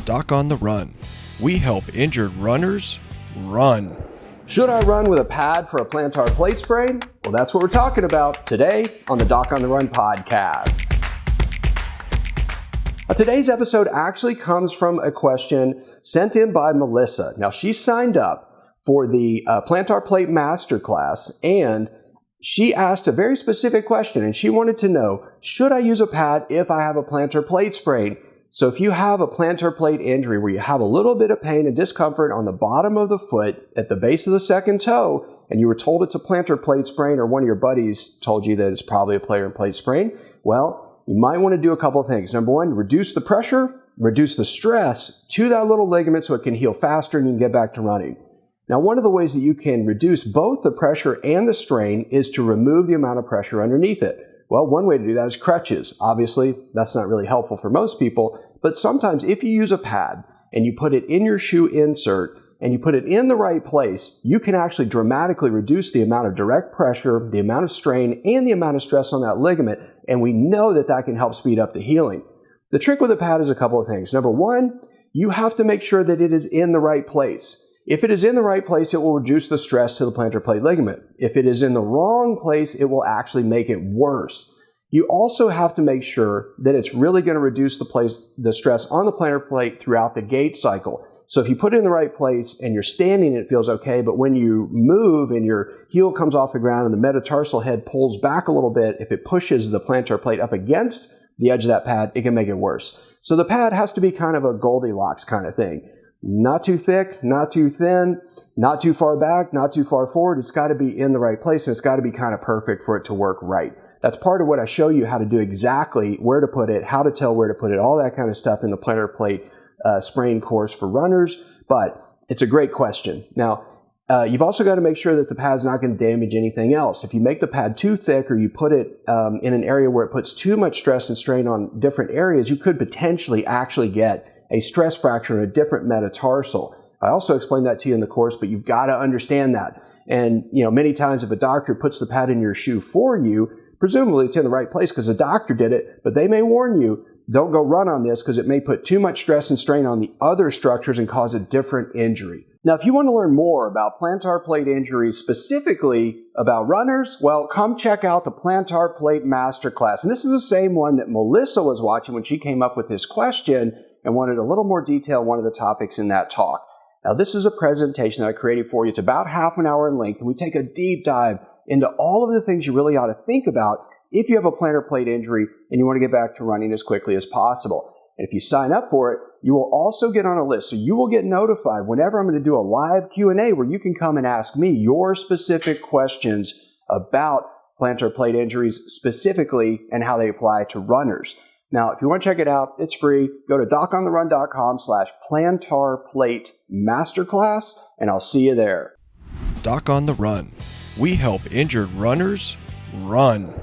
Doc on the Run. We help injured runners run. Should I run with a pad for a plantar plate sprain? Well, that's what we're talking about today on the Doc on the Run podcast. Today's episode actually comes from a question sent in by Melissa. Now, she signed up for the Plantar Plate Masterclass, and she asked a very specific question, and she wanted to know, should I use a pad if I have a plantar plate sprain? So if you have a plantar plate injury where you have a little bit of pain and discomfort on the bottom of the foot at the base of the second toe, and you were told it's a plantar plate sprain, or one of your buddies told you that it's probably a plantar plate sprain, well, you might want to do a couple of things. Number one, reduce the pressure, reduce the stress to that little ligament so it can heal faster and you can get back to running. Now, one of the ways that you can reduce both the pressure and the strain is to remove the amount of pressure underneath it. Well, one way to do that is crutches. Obviously, that's not really helpful for most people, but sometimes if you use a pad and you put it in your shoe insert and you put it in the right place, you can actually dramatically reduce the amount of direct pressure, the amount of strain, and the amount of stress on that ligament, and we know that that can help speed up the healing. The trick with a pad is a couple of things. Number one, you have to make sure that it is in the right place. If it is in the right place, it will reduce the stress to the plantar plate ligament. If it is in the wrong place, it will actually make it worse. You also have to make sure that it's really going to reduce the stress on the plantar plate throughout the gait cycle. So if you put it in the right place and you're standing, it feels okay, but when you move and your heel comes off the ground and the metatarsal head pulls back a little bit, if it pushes the plantar plate up against the edge of that pad, it can make it worse. So the pad has to be kind of a Goldilocks kind of thing. Not too thick, not too thin, not too far back, not too far forward. It's got to be in the right place, and it's got to be kind of perfect for it to work right. That's part of what I show you how to do exactly where to put it, how to tell where to put it, all that kind of stuff in the plantar plate sprain course for runners, but it's a great question. Now, you've also got to make sure that the pad's not going to damage anything else. If you make the pad too thick or you put it in an area where it puts too much stress and strain on different areas, you could potentially actually get a stress fracture in a different metatarsal. I also explained that to you in the course, but you've got to understand that. And, many times if a doctor puts the pad in your shoe for you, presumably it's in the right place because the doctor did it, but they may warn you, don't go run on this because it may put too much stress and strain on the other structures and cause a different injury. Now, if you want to learn more about plantar plate injuries, specifically about runners, well, come check out the Plantar Plate Masterclass. And this is the same one that Melissa was watching when she came up with this question and wanted a little more detail on one of the topics in that talk. Now, this is a presentation that I created for you. It's about half an hour in length, and we take a deep dive into all of the things you really ought to think about if you have a plantar plate injury and you want to get back to running as quickly as possible. And if you sign up for it, you will also get on a list. So you will get notified whenever I'm going to do a live Q&A where you can come and ask me your specific questions about plantar plate injuries specifically and how they apply to runners. Now, if you want to check it out, it's free. Go to docontherun.com/plantar plate masterclass, and I'll see you there. Doc on the Run. We help injured runners run.